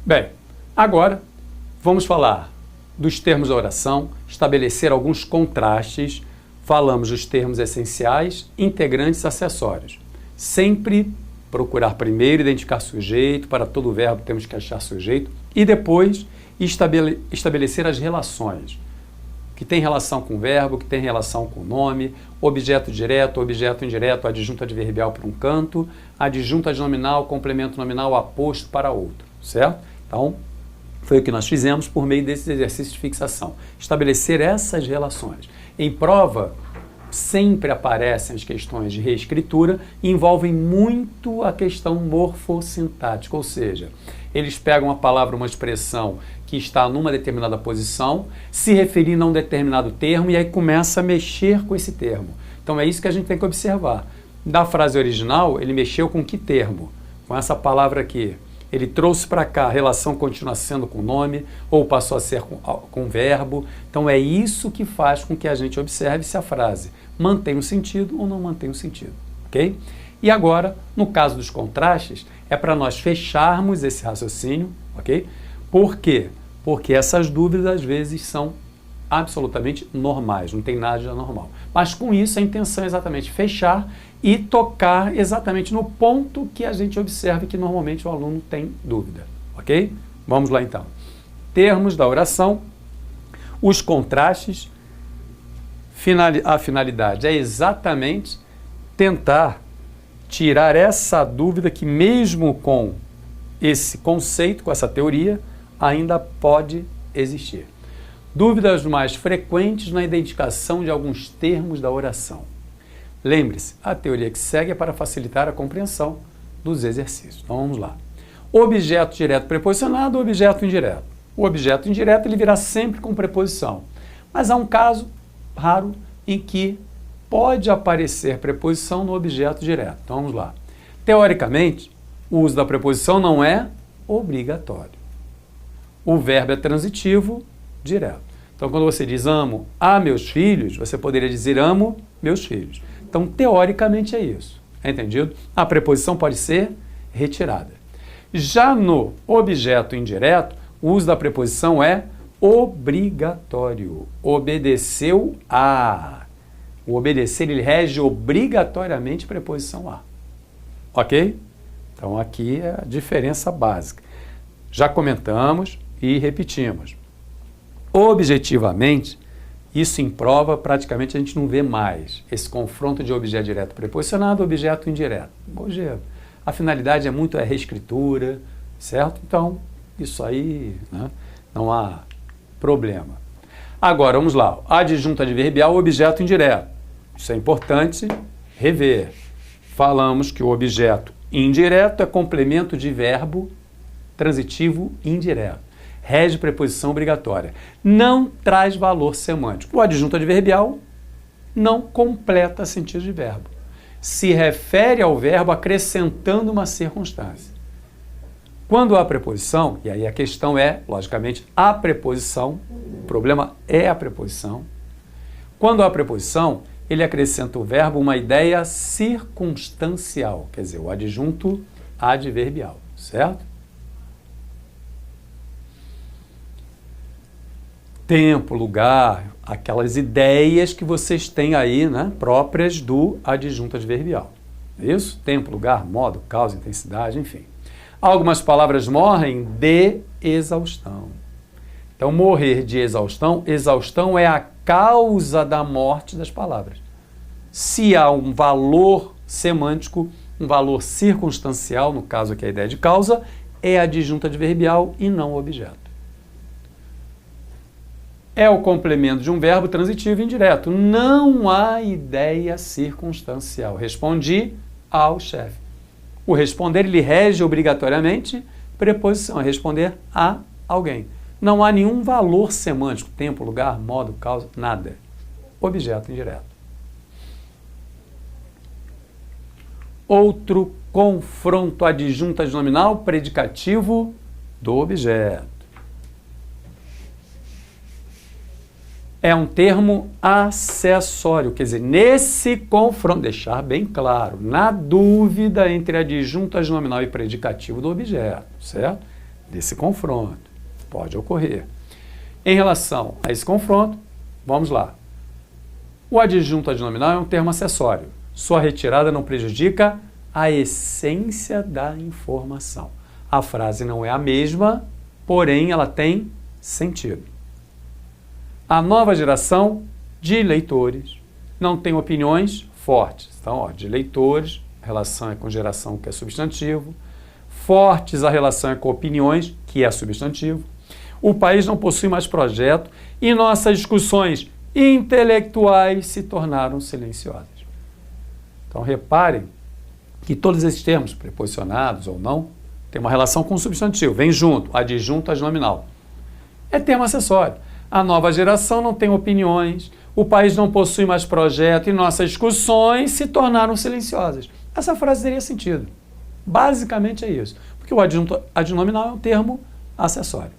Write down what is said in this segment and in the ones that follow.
Bem, agora vamos falar dos termos da oração, estabelecer alguns contrastes, falamos dos termos essenciais, integrantes, acessórios. Sempre procurar primeiro identificar sujeito, para todo verbo temos que achar sujeito, e depois estabelecer as relações, que tem relação com o verbo, que tem relação com o nome, objeto direto, objeto indireto, adjunto adverbial para um canto, adjunto adnominal, complemento nominal, aposto para outro, certo? Então, foi o que nós fizemos por meio desses exercícios de fixação. Estabelecer essas relações. Em prova, sempre aparecem as questões de reescritura e envolvem muito a questão morfossintática, ou seja, eles pegam uma palavra, uma expressão que está numa determinada posição, se referindo a um determinado termo e aí começa a mexer com esse termo. Então é isso que a gente tem que observar. Da frase original, ele mexeu com que termo? Com essa palavra aqui. Ele trouxe para cá, a relação continua sendo com o nome, ou passou a ser com o verbo. Então é isso que faz com que a gente observe se a frase mantém um sentido ou não mantém um sentido, ok? E agora, no caso dos contrastes, é para nós fecharmos esse raciocínio, ok? Por quê? Porque essas dúvidas às vezes são absolutamente normais, não tem nada de anormal. Mas com isso a intenção é exatamente fechar e tocar exatamente no ponto que a gente observa que normalmente o aluno tem dúvida, ok? Vamos lá então. Termos da oração, os contrastes, a finalidade é exatamente tentar tirar essa dúvida que mesmo com esse conceito, com essa teoria, ainda pode existir. Dúvidas mais frequentes na identificação de alguns termos da oração. Lembre-se, a teoria que segue é para facilitar a compreensão dos exercícios. Então vamos lá. Objeto direto preposicionado, objeto indireto. O objeto indireto ele virá sempre com preposição, mas há um caso raro em que pode aparecer preposição no objeto direto. Então vamos lá. Teoricamente, o uso da preposição não é obrigatório. O verbo é transitivo direto. Então quando você diz amo a meus filhos, você poderia dizer amo meus filhos. Então, teoricamente é isso, entendido? A preposição pode ser retirada. Já no objeto indireto, o uso da preposição é obrigatório. Obedeceu a. O obedecer, ele rege obrigatoriamente preposição a. Ok? Então, aqui é a diferença básica. Já comentamos e repetimos. Objetivamente, isso em prova, praticamente a gente não vê mais esse confronto de objeto direto preposicionado, objeto indireto. Hoje a finalidade é muito a reescritura, certo? Então, isso aí, né, não há problema. Agora, vamos lá. Adjunto adverbial, objeto indireto. Isso é importante rever. Falamos que o objeto indireto é complemento de verbo transitivo indireto. Rege preposição obrigatória. Não traz valor semântico. O adjunto adverbial não completa sentido de verbo. Se refere ao verbo acrescentando uma circunstância. Quando há preposição, e aí a questão é, logicamente, a preposição, o problema é a preposição. Quando há preposição, ele acrescenta o verbo uma ideia circunstancial, quer dizer, o adjunto adverbial, certo? Tempo, lugar, aquelas ideias que vocês têm aí, né, próprias do adjunto adverbial. Isso? Tempo, lugar, modo, causa, intensidade, enfim. Algumas palavras morrem de exaustão. Então, morrer de exaustão, exaustão é a causa da morte das palavras. Se há um valor semântico, um valor circunstancial, no caso aqui a ideia de causa, é adjunto adverbial e não objeto. É o complemento de um verbo transitivo indireto. Não há ideia circunstancial. Respondi ao chefe. O responder, ele rege obrigatoriamente preposição, é responder a alguém. Não há nenhum valor semântico, tempo, lugar, modo, causa, nada. Objeto indireto. Outro confronto adjunto adnominal predicativo do objeto. É um termo acessório, quer dizer, nesse confronto, deixar bem claro, na dúvida entre adjunto adnominal e predicativo do objeto, certo? desse confronto. Pode ocorrer. Em relação a esse confronto, vamos lá. O adjunto adnominal é um termo acessório. Sua retirada não prejudica a essência da informação. A frase não é a mesma, porém ela tem sentido. A nova geração de leitores não tem opiniões fortes. Então, de leitores, a relação é com geração, que é substantivo. Fortes, a relação é com opiniões, que é substantivo. O país não possui mais projeto e nossas discussões intelectuais se tornaram silenciosas. Então, reparem que todos esses termos, preposicionados ou não, têm uma relação com o substantivo. Vem junto, adjunto adnominal. É termo acessório. A nova geração não tem opiniões, o país não possui mais projeto e nossas discussões se tornaram silenciosas. Essa frase teria sentido. Basicamente é isso. Porque o adjunto adnominal é um termo acessório.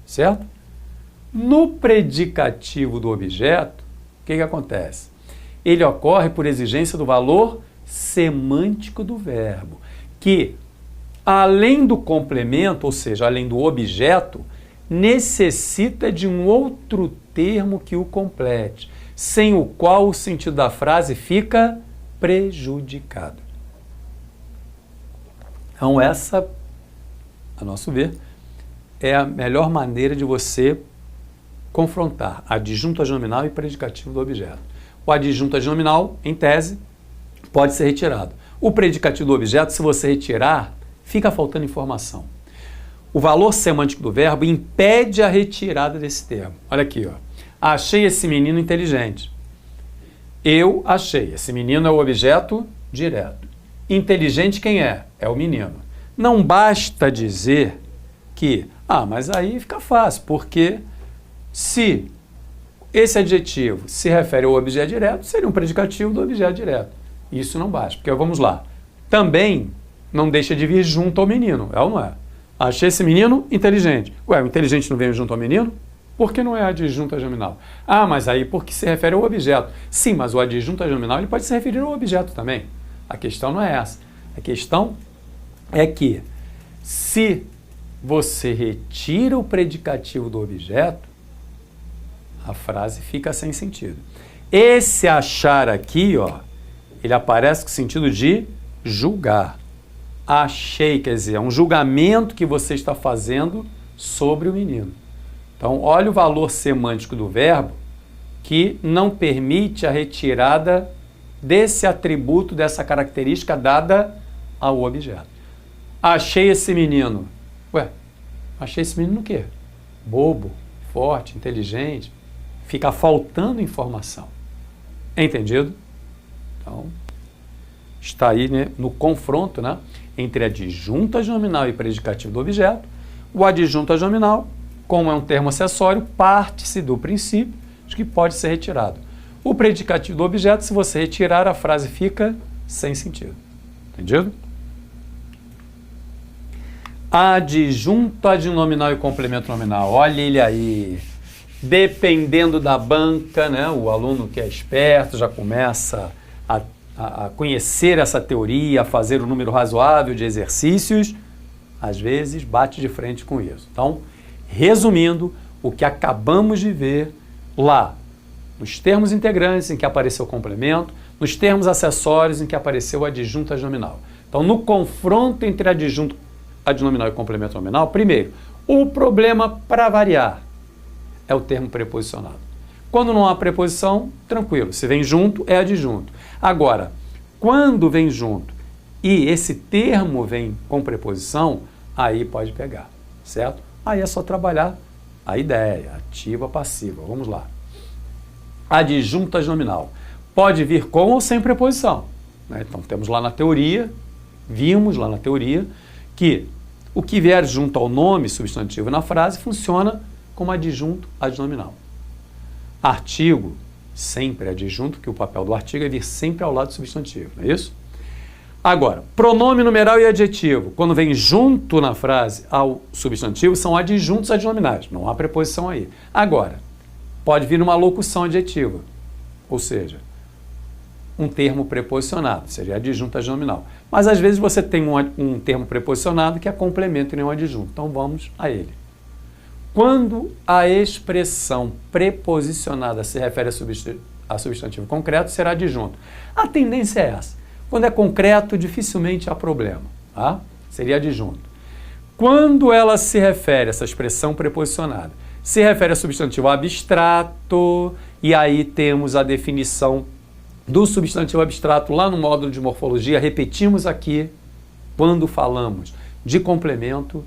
Certo? No predicativo do objeto, o que acontece? Ele ocorre por exigência do valor semântico do verbo, que, além do complemento, ou seja, além do objeto, necessita de um outro termo que o complete, sem o qual o sentido da frase fica prejudicado. Então, essa, a nosso ver, é a melhor maneira de você confrontar adjunto adnominal e predicativo do objeto. O adjunto adnominal, em tese, pode ser retirado. O predicativo do objeto, se você retirar, fica faltando informação. O valor semântico do verbo impede a retirada desse termo. Olha aqui, ó. Achei esse menino inteligente. Eu achei. Esse menino é o objeto direto. Inteligente quem é? É o menino. Não basta dizer que, mas aí fica fácil, porque se esse adjetivo se refere ao objeto direto, seria um predicativo do objeto direto. Isso não basta, porque vamos lá. Também não deixa de vir junto ao menino, é ou não é? Achei esse menino inteligente. Ué, o inteligente não vem junto ao menino? Por que não é adjunto adnominal? Mas aí porque se refere ao objeto. Sim, mas o adjunto adnominal ele pode se referir ao objeto também. A questão não é essa. A questão é que se você retira o predicativo do objeto, a frase fica sem sentido. Esse achar aqui, ó, ele aparece com o sentido de julgar. Achei, quer dizer, é um julgamento que você está fazendo sobre o menino. Então, olha o valor semântico do verbo que não permite a retirada desse atributo, dessa característica dada ao objeto. Achei esse menino. Ué, achei esse menino o quê? Bobo, forte, inteligente. Fica faltando informação. Entendido? Então, está aí, né, no confronto, né, entre adjunto adnominal e predicativo do objeto. O adjunto adnominal, como é um termo acessório, parte-se do princípio de que pode ser retirado. O predicativo do objeto, se você retirar, a frase fica sem sentido. Entendido? Adjunto adnominal e complemento nominal. Olha ele aí. Dependendo da banca, né, o aluno que é esperto já começa a conhecer essa teoria, a fazer um número razoável de exercícios, às vezes bate de frente com isso. Então, resumindo, o que acabamos de ver lá, nos termos integrantes em que apareceu o complemento, nos termos acessórios em que apareceu o adjunto adnominal. Então, no confronto entre adjunto adnominal e complemento nominal, primeiro, o problema, para variar, é o termo preposicionado. Quando não há preposição, tranquilo, se vem junto, é adjunto. Agora, quando vem junto e esse termo vem com preposição, aí pode pegar, certo? Aí é só trabalhar a ideia, ativa, passiva. Vamos lá. Adjunto adnominal. Pode vir com ou sem preposição, né? Então, temos lá na teoria, vimos lá na teoria, que o que vier junto ao nome substantivo na frase funciona como adjunto adnominal. Artigo, sempre adjunto, que o papel do artigo é vir sempre ao lado do substantivo, não é isso? Agora, pronome numeral e adjetivo, quando vem junto na frase ao substantivo, são adjuntos adnominais, não há preposição aí. Agora, pode vir uma locução adjetiva, ou seja, um termo preposicionado, seria adjunto adnominal. Mas às vezes você tem um termo preposicionado que é complemento e não adjunto. Então vamos a ele. Quando a expressão preposicionada se refere a substantivo concreto, será adjunto. A tendência é essa. Quando é concreto, dificilmente há problema. Tá? Seria adjunto. Quando ela se refere, essa expressão preposicionada, se refere a substantivo abstrato, e aí temos a definição do substantivo abstrato lá no módulo de morfologia. Repetimos aqui, quando falamos de complemento,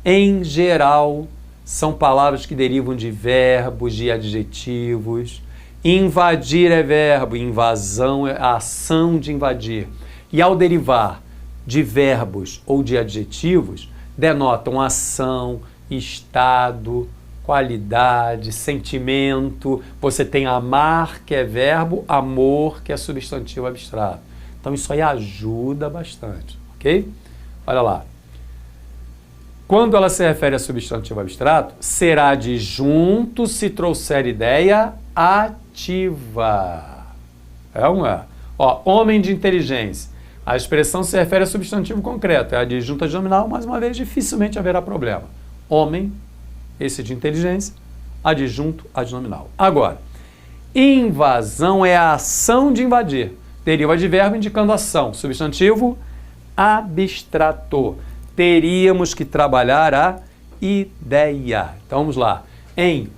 em geral, são palavras que derivam de verbos, de adjetivos. Invadir é verbo, invasão é a ação de invadir. E ao derivar de verbos ou de adjetivos, denotam ação, estado, qualidade, sentimento. Você tem amar, que é verbo, amor, que é substantivo abstrato. Então isso aí ajuda bastante, ok? Olha lá. Quando ela se refere a substantivo abstrato, será adjunto se trouxer ideia ativa. É ou não é? Ó, homem de inteligência. A expressão se refere a substantivo concreto. É adjunto adnominal, mais uma vez, dificilmente haverá problema. Homem, esse de inteligência, adjunto adnominal. Agora, invasão é a ação de invadir. Deriva de verbo indicando ação. Substantivo abstrato. Teríamos que trabalhar a ideia. Então vamos lá. Em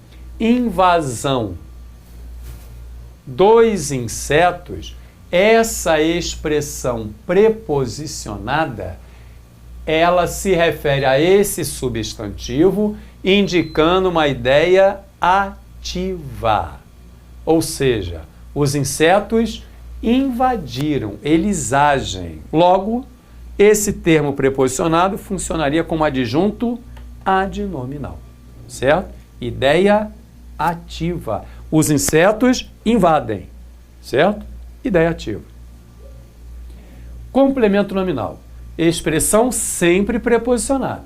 invasão dos insetos, essa expressão preposicionada, ela se refere a esse substantivo indicando uma ideia ativa. Ou seja, os insetos invadiram, eles agem. Logo, esse termo preposicionado funcionaria como adjunto adnominal, certo? Ideia ativa. Os insetos invadem, certo? Ideia ativa. Complemento nominal. Expressão sempre preposicionada.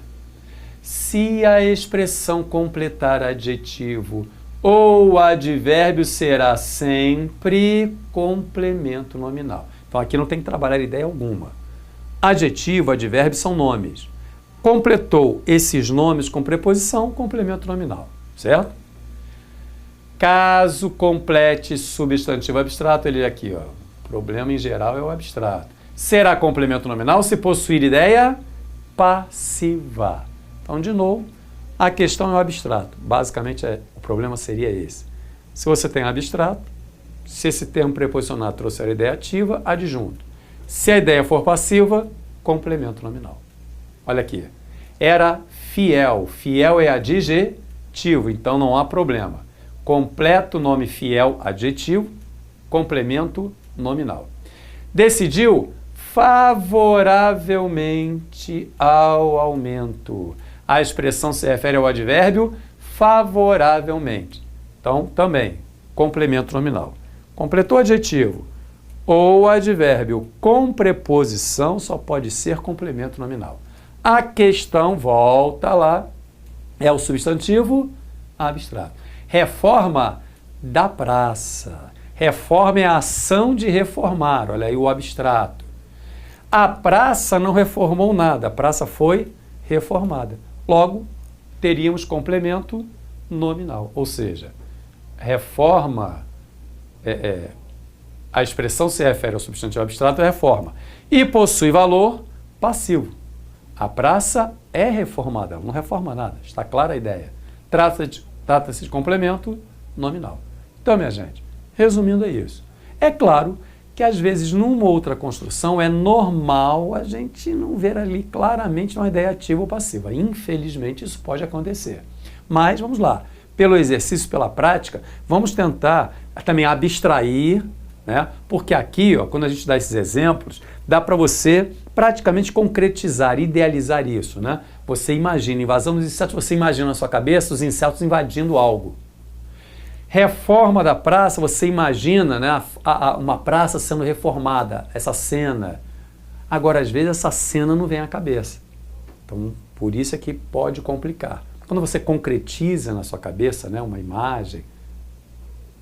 Se a expressão completar adjetivo ou advérbio, será sempre complemento nominal. Então aqui não tem que trabalhar ideia alguma. Adjetivo, advérbio são nomes. Completou esses nomes com preposição, complemento nominal, certo? Caso complete substantivo abstrato, ele aqui, ó. O problema em geral é o abstrato. Será complemento nominal se possuir ideia passiva. Então, de novo, a questão é o abstrato. Basicamente, o problema seria esse. Se você tem abstrato, se esse termo preposicionado trouxer a ideia ativa, adjunto. Se a ideia for passiva, complemento nominal. Olha aqui. Era fiel. Fiel é adjetivo, então não há problema. Completo nome fiel, adjetivo, complemento nominal. Decidiu favoravelmente ao aumento. A expressão se refere ao advérbio favoravelmente. Então, também, complemento nominal. Completou adjetivo ou advérbio com preposição, só pode ser complemento nominal. A questão, volta lá, é o substantivo abstrato. Reforma da praça. Reforma é a ação de reformar. Olha aí o abstrato. A praça não reformou nada. A praça foi reformada. Logo, teríamos complemento nominal. Ou seja, reforma, a expressão se refere ao substantivo abstrato, reforma. E possui valor passivo. A praça é reformada. Ela não reforma nada. Está clara a ideia. Trata-se de complemento nominal. Então, minha gente, resumindo é isso. É claro que às vezes numa outra construção é normal a gente não ver ali claramente uma ideia ativa ou passiva. Infelizmente isso pode acontecer. Mas vamos lá, pelo exercício, pela prática, vamos tentar também abstrair, né? Porque aqui, ó, quando a gente dá esses exemplos, dá para você praticamente concretizar, idealizar isso, né? Você imagina, invasão dos insetos, você imagina na sua cabeça os insetos invadindo algo. Reforma da praça, você imagina, né, uma praça sendo reformada, essa cena. Agora, às vezes, essa cena não vem à cabeça. Então, por isso é que pode complicar. Quando você concretiza na sua cabeça, né, uma imagem,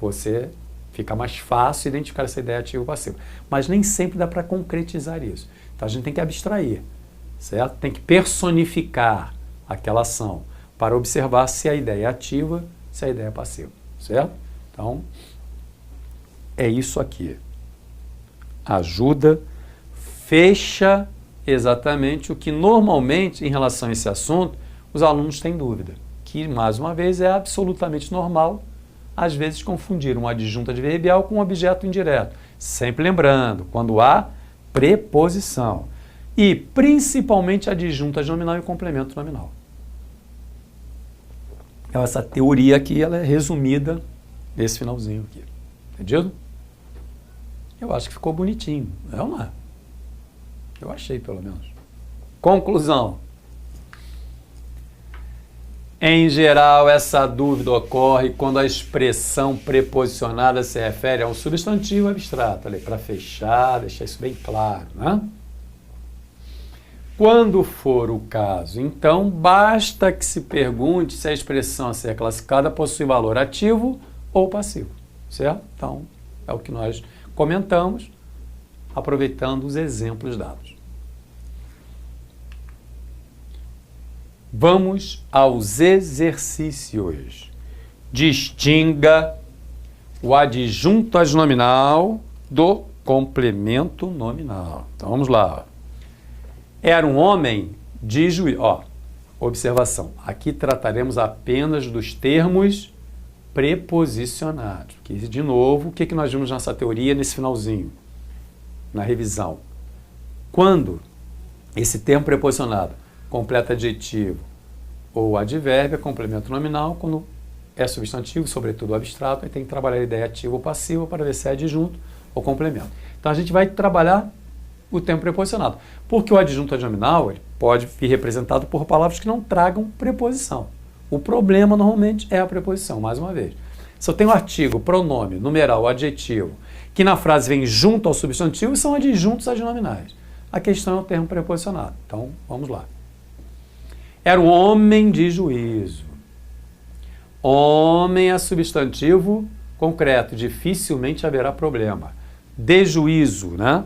você Fica mais fácil identificar essa ideia ativo-passivo. Mas nem sempre dá para concretizar isso. Então a gente tem que abstrair, certo? Tem que personificar aquela ação para observar se a ideia é ativa, se a ideia é passiva, certo? Então, é isso aqui. Ajuda, fecha exatamente o que normalmente, em relação a esse assunto, os alunos têm dúvida. Que, mais uma vez, é absolutamente normal, às vezes, confundir um adjunto adverbial com um objeto indireto. Sempre lembrando, quando há preposição. E, principalmente, adjunto nominal e complemento nominal. Então, essa teoria aqui, ela é resumida nesse finalzinho aqui. Entendido? Eu acho que ficou bonitinho. É ou não é? Eu achei, pelo menos. Conclusão. Em geral, essa dúvida ocorre quando a expressão preposicionada se refere a um substantivo abstrato. Olha aí, para fechar, deixar isso bem claro, né? Quando for o caso, então, basta que se pergunte se a expressão a ser classificada possui valor ativo ou passivo, certo? Então, é o que nós comentamos, aproveitando os exemplos dados. Vamos aos exercícios. Distinga o adjunto adnominal do complemento nominal. Então, vamos lá. Era um homem de juízo. Observação. Aqui trataremos apenas dos termos preposicionados. Que, de novo, o que nós vimos nessa teoria nesse finalzinho? Na revisão. Quando esse termo preposicionado completa adjetivo ou advérbio, é complemento nominal. Quando é substantivo, sobretudo abstrato, aí tem que trabalhar a ideia ativa ou passiva para ver se é adjunto ou complemento. Então a gente vai trabalhar o termo preposicionado. Porque o adjunto adnominal ele pode vir representado por palavras que não tragam preposição. O problema normalmente é a preposição, mais uma vez. Se eu tenho artigo, pronome, numeral, adjetivo, que na frase vem junto ao substantivo, são adjuntos adnominais. A questão é o termo preposicionado. Então, vamos lá. Era um homem de juízo. Homem é substantivo concreto, dificilmente haverá problema. De juízo, né?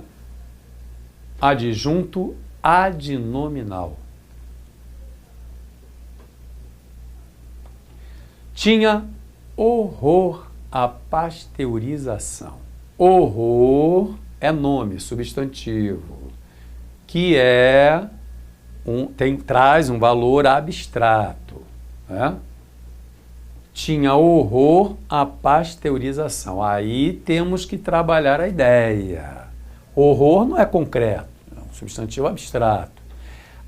Adjunto adnominal. Tinha horror à pasteurização. Horror é nome, substantivo, que traz um valor abstrato. Né? Tinha horror à pasteurização. Aí temos que trabalhar a ideia. Horror não é concreto, é um substantivo abstrato.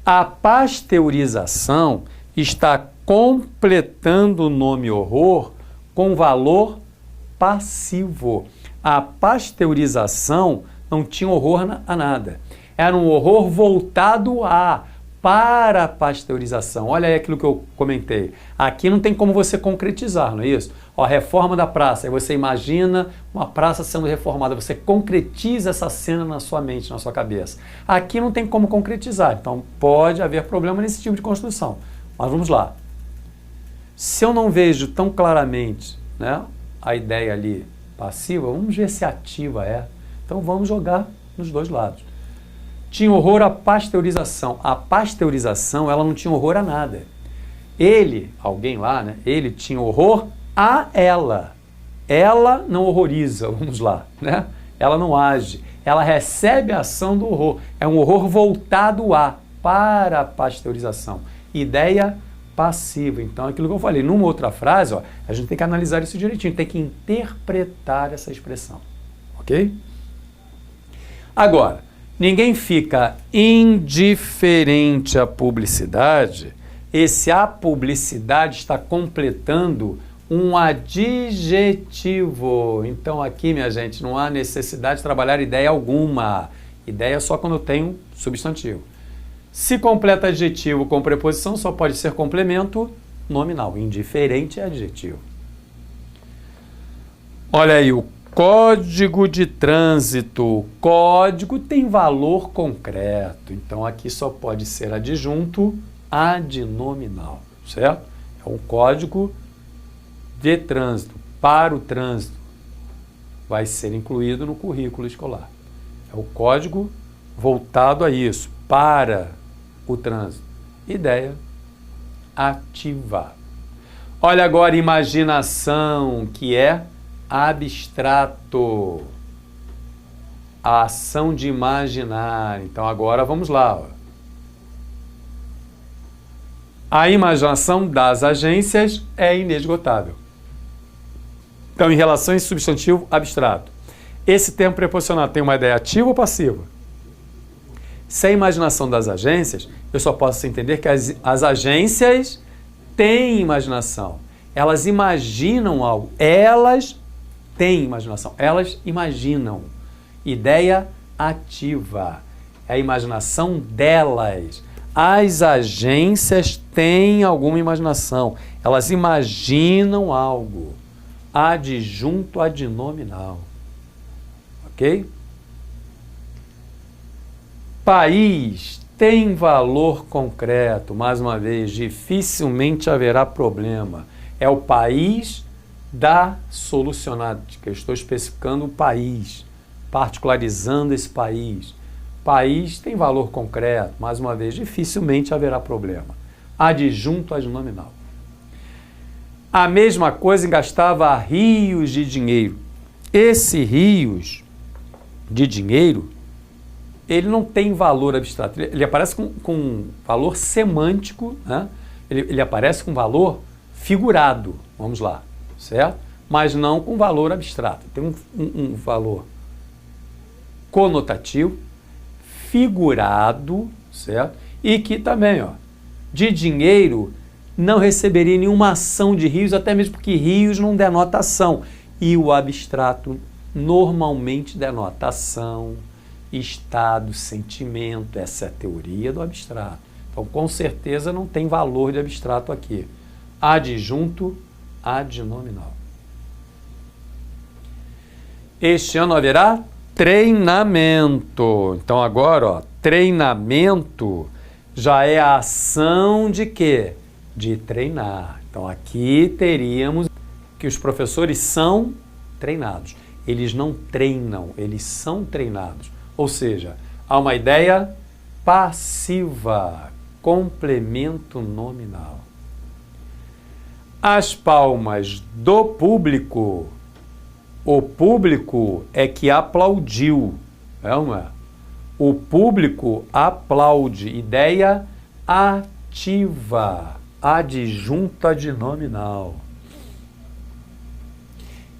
A pasteurização está completando o nome horror com valor passivo. A pasteurização não tinha horror a nada. Era um horror voltado para a pasteurização. Olha aí aquilo que eu comentei. Aqui não tem como você concretizar, não é isso? A reforma da praça. Aí você imagina uma praça sendo reformada. Você concretiza essa cena na sua mente, na sua cabeça. Aqui não tem como concretizar. Então pode haver problema nesse tipo de construção. Mas vamos lá. Se eu não vejo tão claramente, né, a ideia ali passiva, vamos ver se ativa é. Então vamos jogar nos dois lados. Tinha horror à pasteurização. A pasteurização, ela não tinha horror a nada. Ele, alguém lá, né? Ele tinha horror a ela. Ela não horroriza, vamos lá, né? Ela não age. Ela recebe a ação do horror. É um horror voltado para a pasteurização. Ideia passiva. Então, aquilo que eu falei, numa outra frase, a gente tem que analisar isso direitinho, tem que interpretar essa expressão. Ok? Agora, ninguém fica indiferente à publicidade se a publicidade está completando um adjetivo. Então aqui, minha gente, não há necessidade de trabalhar ideia alguma. Ideia é só quando eu tenho substantivo. Se completa adjetivo com preposição, só pode ser complemento nominal. Indiferente é adjetivo. Olha aí, o código de trânsito. Código tem valor concreto. Então, aqui só pode ser adjunto adnominal, certo? É um código de trânsito, para o trânsito. vai ser incluído no currículo escolar. É o código voltado a isso, para o trânsito. Ideia ativa. Olha agora imaginação, que é abstrato. A ação de imaginar. Então agora vamos lá. Ó. A imaginação das agências é inesgotável. Então, em relação a esse substantivo abstrato, esse termo preposicional tem uma ideia ativa ou passiva? Se a imaginação das agências, eu só posso entender que as agências têm imaginação. Elas imaginam algo. Elas têm imaginação. Elas imaginam. Ideia ativa. É a imaginação delas. As agências têm alguma imaginação. Elas imaginam algo. Adjunto adnominal. Ok? País tem valor concreto. Mais uma vez, dificilmente haverá problema. É o país da solucionática. Eu estou especificando o país, particularizando esse país. País tem valor concreto. Mais uma vez, dificilmente haverá problema. Adjunto adnominal. A mesma coisa gastava rios de dinheiro. Esse rios de dinheiro, ele não tem valor abstrato. Ele aparece com valor semântico, né? Ele aparece com valor figurado, vamos lá, certo? Mas não com valor abstrato. Tem um valor conotativo, figurado, certo? E que também, ó, de dinheiro não receberia nenhuma ação de rios, até mesmo porque rios não denota ação. E o abstrato normalmente denota ação, estado, sentimento. Essa é a teoria do abstrato. Então, com certeza, não tem valor de abstrato aqui. Adjunto adnominal. Este ano haverá treinamento. Então, agora, ó, treinamento já é a ação de quê? De treinar. Então, aqui teríamos que os professores são treinados. Eles não treinam, eles são treinados. Ou seja, há uma ideia passiva, complemento nominal. As palmas do público. O público é que aplaudiu. É uma? O público aplaude. Ideia ativa. Adjunto adnominal.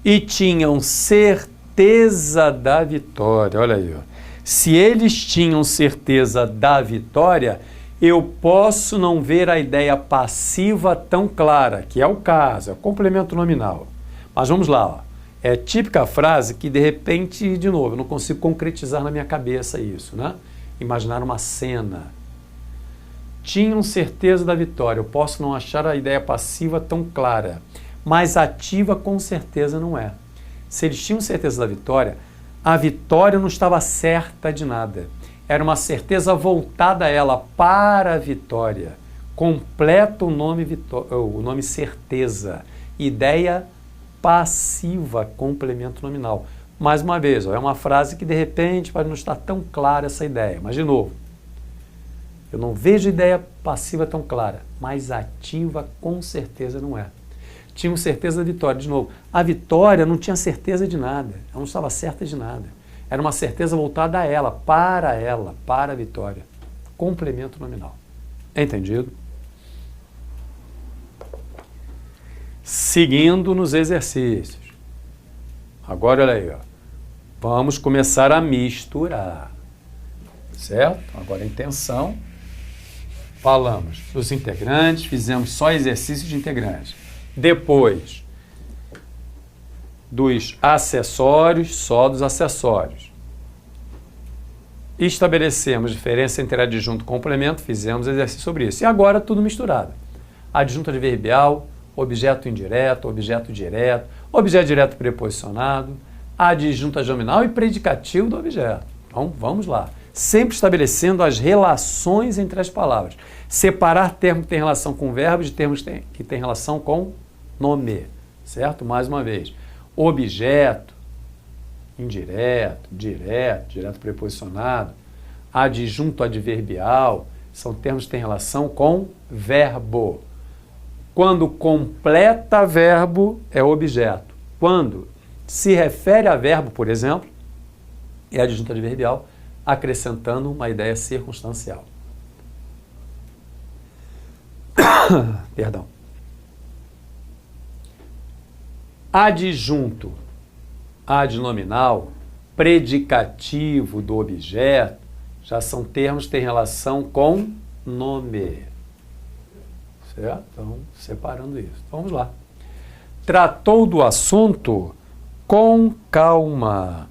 E tinham certeza da vitória. Olha aí, ó. Se eles tinham certeza da vitória, eu posso não ver a ideia passiva tão clara, que é o caso, é o complemento nominal. Mas vamos lá, ó. É típica frase que, de repente, de novo, eu não consigo concretizar na minha cabeça isso, né? Imaginar uma cena. Tinham certeza da vitória. Eu posso não achar a ideia passiva tão clara, mas ativa com certeza não é. Se eles tinham certeza da vitória, a vitória não estava certa de nada. Era uma certeza voltada a ela, para a vitória. Completa o nome certeza. Ideia passiva, complemento nominal. Mais uma vez, ó, é uma frase que de repente pode não estar tão clara essa ideia. Mas de novo, eu não vejo ideia passiva tão clara, mas ativa com certeza não é. Tinham certeza da vitória. De novo, a vitória não tinha certeza de nada, ela não estava certa de nada. Era uma certeza voltada a ela, para a vitória. Complemento nominal. Entendido? Seguindo nos exercícios. Agora, olha aí, ó. Vamos começar a misturar. Certo? Agora a intenção. Falamos dos integrantes, fizemos só exercícios de integrantes. Depois, dos acessórios, só dos acessórios. Estabelecemos diferença entre adjunto e complemento, fizemos exercício sobre isso. E agora tudo misturado. Adjunto adverbial, objeto indireto, objeto direto, objeto direto preposicionado, adjunto adnominal e predicativo do objeto. Então, vamos lá. Sempre estabelecendo as relações entre as palavras. Separar termos que têm relação com verbo de termos que têm relação com nome. Certo? Mais uma vez. Objeto, indireto, direto, direto preposicionado, adjunto adverbial, são termos que têm relação com verbo. Quando completa verbo, é objeto. Quando se refere a verbo, por exemplo, é adjunto adverbial, acrescentando uma ideia circunstancial. Perdão. Adjunto, adnominal, predicativo do objeto, já são termos que têm relação com nome. Certo? Então, separando isso. Então, vamos lá. Tratou do assunto com calma.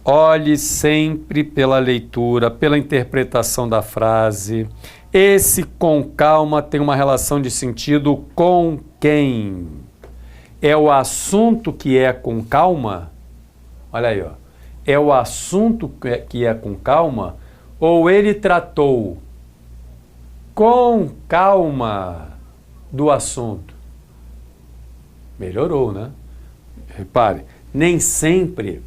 Olhe sempre pela leitura, pela interpretação da frase. Esse com calma tem uma relação de sentido com quem? É o assunto que é com calma? Olha aí, ó. É o assunto que é com calma? Ou ele tratou com calma do assunto? Melhorou, né? Repare, nem sempre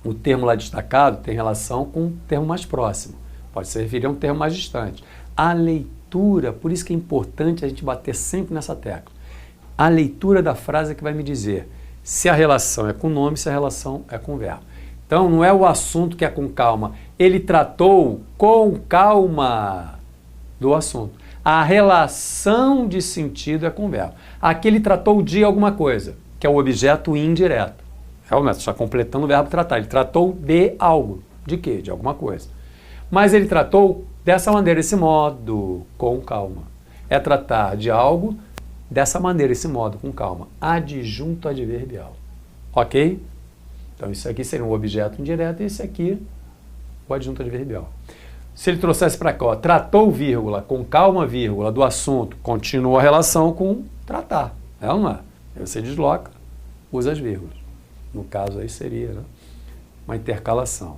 o termo lá destacado tem relação com um termo mais próximo. Pode se referir a um termo mais distante. A leitura, por isso que é importante a gente bater sempre nessa tecla. A leitura da frase é que vai me dizer se a relação é com nome, se a relação é com verbo. Então, não é o assunto que é com calma. Ele tratou com calma do assunto. A relação de sentido é com verbo. Aqui ele tratou de alguma coisa, que é o objeto indireto. Realmente, está completando o verbo tratar. Ele tratou de algo. De quê? De alguma coisa. Mas ele tratou dessa maneira, esse modo, com calma. É tratar de algo dessa maneira, esse modo, com calma. Adjunto adverbial. Ok? Então, isso aqui seria um objeto indireto e esse aqui, o adjunto adverbial. Se ele trouxesse para cá, ó, tratou, vírgula, com calma, vírgula, do assunto, continua a relação com tratar. É ou não é? Aí você desloca, usa as vírgulas. No caso aí seria, né, uma intercalação.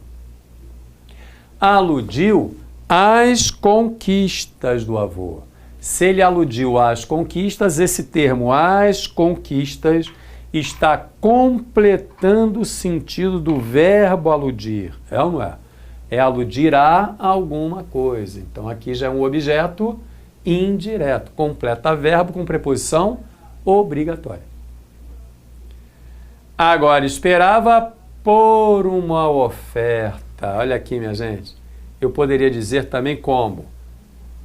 Aludiu às conquistas do avô. Se ele aludiu às conquistas, esse termo, às conquistas, está completando o sentido do verbo aludir. É ou não é? É aludir a alguma coisa. Então, aqui já é um objeto indireto. Completa verbo com preposição obrigatória. Agora, esperava por uma oferta. Olha aqui, minha gente. Eu poderia dizer também como.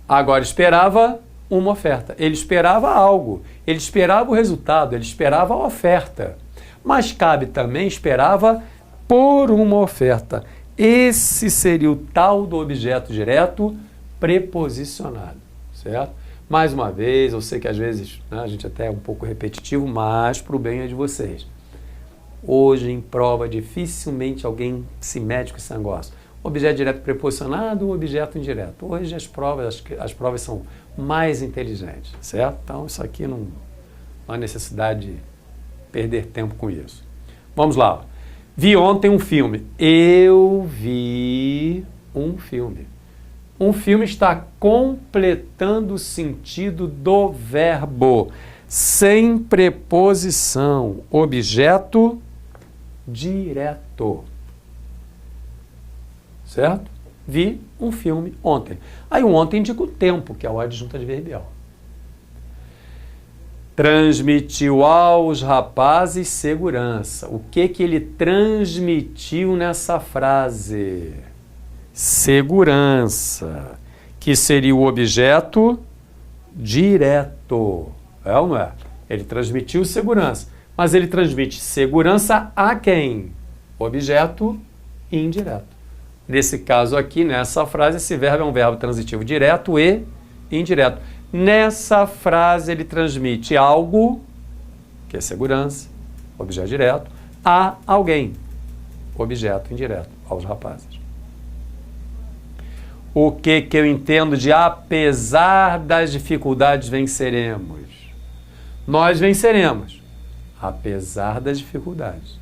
Agora, esperava uma oferta. Ele esperava algo. Ele esperava o resultado. Ele esperava a oferta. Mas cabe também esperava por uma oferta. Esse seria o tal do objeto direto preposicionado, certo? Mais uma vez, eu sei que às vezes, né, a gente até é um pouco repetitivo, mas para o bem é de vocês. Hoje, em prova, dificilmente alguém se mete com esse negócio. Objeto direto preposicionado ou objeto indireto. Hoje as provas são mais inteligentes, certo? Então isso aqui não há necessidade de perder tempo com isso. Vamos lá. Vi ontem um filme. Eu vi um filme. Um filme está completando o sentido do verbo, sem preposição, objeto direto. Certo? Vi um filme ontem. Aí o ontem indica o tempo, que é o adjunto adverbial. Transmitiu aos rapazes segurança. O que ele transmitiu nessa frase? Segurança, que seria o objeto direto. É ou não é? Ele transmitiu segurança. Mas ele transmite segurança a quem? Objeto indireto. Nesse caso aqui, nessa frase, esse verbo é um verbo transitivo direto e indireto. Nessa frase, ele transmite algo, que é segurança, objeto direto, a alguém, objeto indireto, aos rapazes. O que eu entendo de apesar das dificuldades venceremos? Nós venceremos, apesar das dificuldades.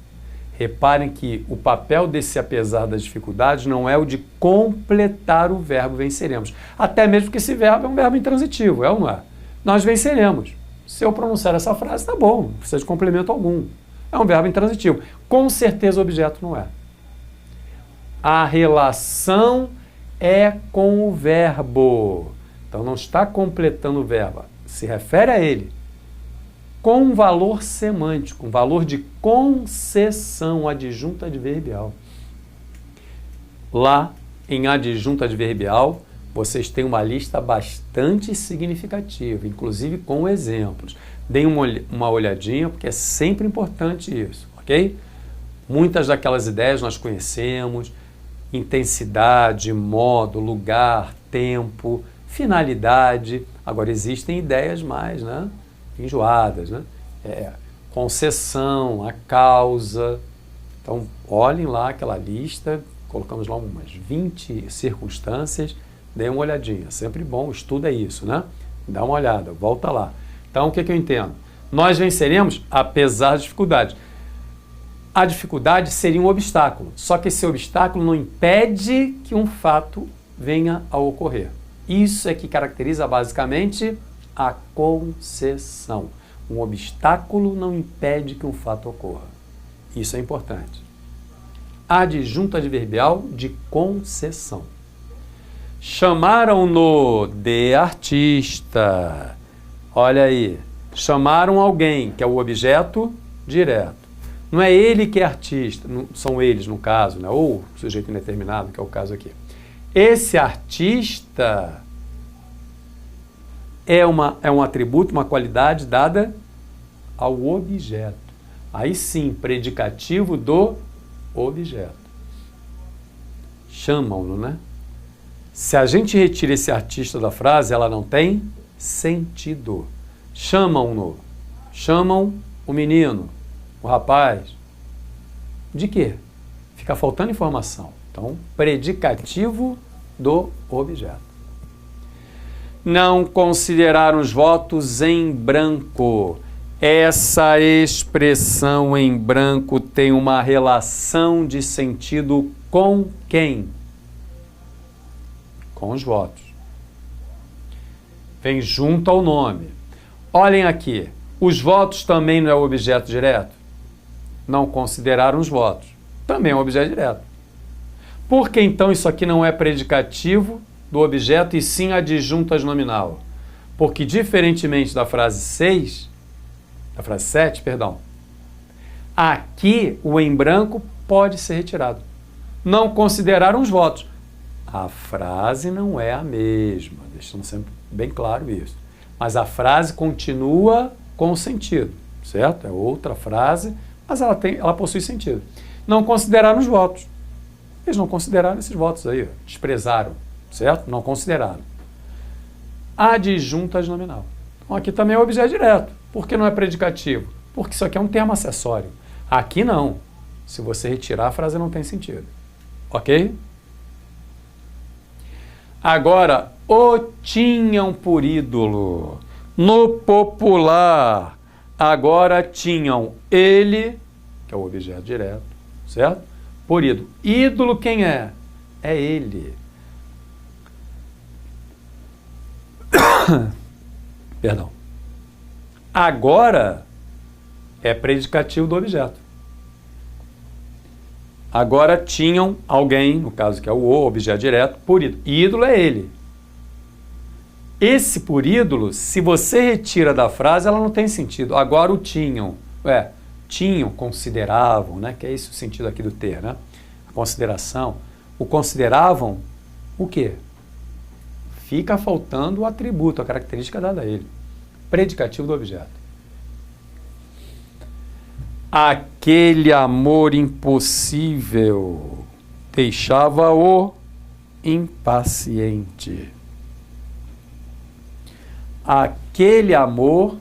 Reparem que o papel desse apesar das dificuldades não é o de completar o verbo venceremos. Até mesmo porque esse verbo é um verbo intransitivo, é ou não é? Nós venceremos. Se eu pronunciar essa frase, tá bom, não precisa de complemento algum. É um verbo intransitivo. Com certeza o objeto não é. A relação é com o verbo. Então não está completando o verbo, se refere a ele. Com um valor semântico, um valor de concessão, adjunto adverbial. Lá, em adjunto adverbial, vocês têm uma lista bastante significativa, inclusive com exemplos. Deem uma olhadinha, porque é sempre importante isso, ok? Muitas daquelas ideias nós conhecemos: intensidade, modo, lugar, tempo, finalidade. Agora, existem ideias mais, né, enjoadas, né? Concessão, a causa. Então, olhem lá aquela lista, colocamos lá umas 20 circunstâncias, deem uma olhadinha. Sempre bom, estuda isso, né? Dá uma olhada, volta lá. Então, o que eu entendo? Nós venceremos apesar das dificuldades. A dificuldade seria um obstáculo, só que esse obstáculo não impede que um fato venha a ocorrer. Isso é que caracteriza basicamente a concessão. Um obstáculo não impede que um fato ocorra. Isso é importante. Adjunto adverbial de concessão. Chamaram-no de artista. Olha aí, chamaram alguém, que é o objeto direto. Não é ele que é artista, são eles no caso, né? Ou sujeito indeterminado, que é o caso aqui. Esse artista é um atributo, uma qualidade dada ao objeto. Aí sim, predicativo do objeto. Chamam-no, né? Se a gente retira esse artista da frase, ela não tem sentido. Chamam-no. Chamam o menino, o rapaz. De quê? Fica faltando informação. Então, predicativo do objeto. Não consideraram os votos em branco. Essa expressão em branco tem uma relação de sentido com quem? Com os votos. Vem junto ao nome. Olhem aqui, os votos também não é o objeto direto? Não consideraram os votos. Também é um objeto direto. Por que então isso aqui não é predicativo do objeto e sim adjunto nominal? Porque diferentemente da frase 6, da frase 7, perdão, aqui o em branco pode ser retirado. Não consideraram os votos. A frase não é a mesma, deixando sempre bem claro isso. Mas a frase continua com sentido, certo? É outra frase, mas ela possui sentido. Não consideraram os votos. Eles não consideraram esses votos aí, desprezaram, certo? Não consideraram. Adjunto nominal. Então, aqui também é objeto direto. Por que não é predicativo? Porque isso aqui é um termo acessório. Aqui não. Se você retirar, a frase não tem sentido. Ok? Agora, o tinham por ídolo. No popular, agora tinham ele, que é o objeto direto, certo? Por ídolo. Ídolo quem é? É ele. Perdão. Agora é predicativo do objeto. Agora tinham alguém, no caso que é o objeto direto, por ídolo. Ídolo é ele. Esse por ídolo, se você retira da frase, ela não tem sentido. Agora o tinham. Tinham, consideravam, né? Que é esse o sentido aqui do ter, né? A consideração. O consideravam o quê? Fica faltando o atributo, a característica dada a ele. Predicativo do objeto. Aquele amor impossível deixava-o impaciente. Aquele amor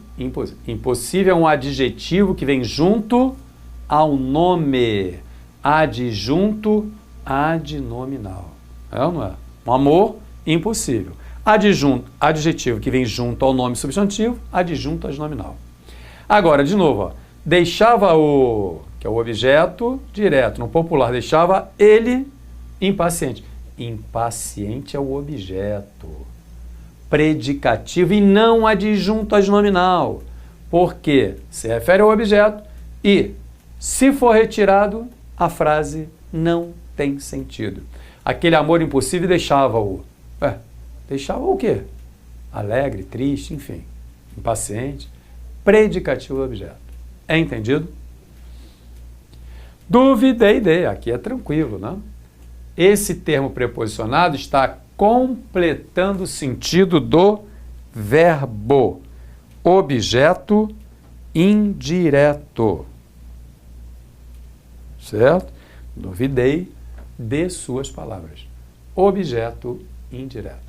impossível é um adjetivo que vem junto ao nome. Adjunto adnominal. É ou não é? Um amor impossível. Adjetivo que vem junto ao nome substantivo, adjunto adnominal. Agora, de novo, ó, deixava-o, que é o objeto direto, no popular, deixava ele impaciente. Impaciente é o objeto. Predicativo e não adjunto adnominal. Porque se refere ao objeto e Se for retirado, a frase não tem sentido. Aquele amor impossível deixava-o. Deixava o quê? Alegre, triste, enfim. Impaciente. Predicativo objeto. É entendido? Duvidei de. Aqui é tranquilo, né? Esse termo preposicionado está completando o sentido do verbo. Objeto indireto. Certo? Duvidei de suas palavras. Objeto indireto.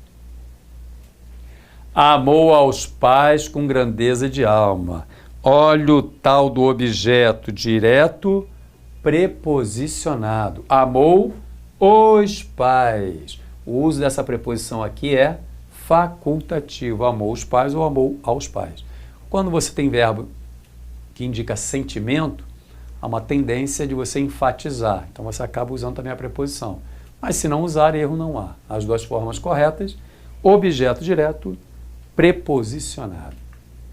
Amou aos pais com grandeza de alma. Olha o tal do objeto direto preposicionado. Amou os pais. O uso dessa preposição aqui é facultativo. Amou os pais ou amou aos pais. Quando você tem verbo que indica sentimento, há uma tendência de você enfatizar. Então você acaba usando também a preposição. Mas se não usar, erro não há. As duas formas corretas, objeto direto, preposicionado.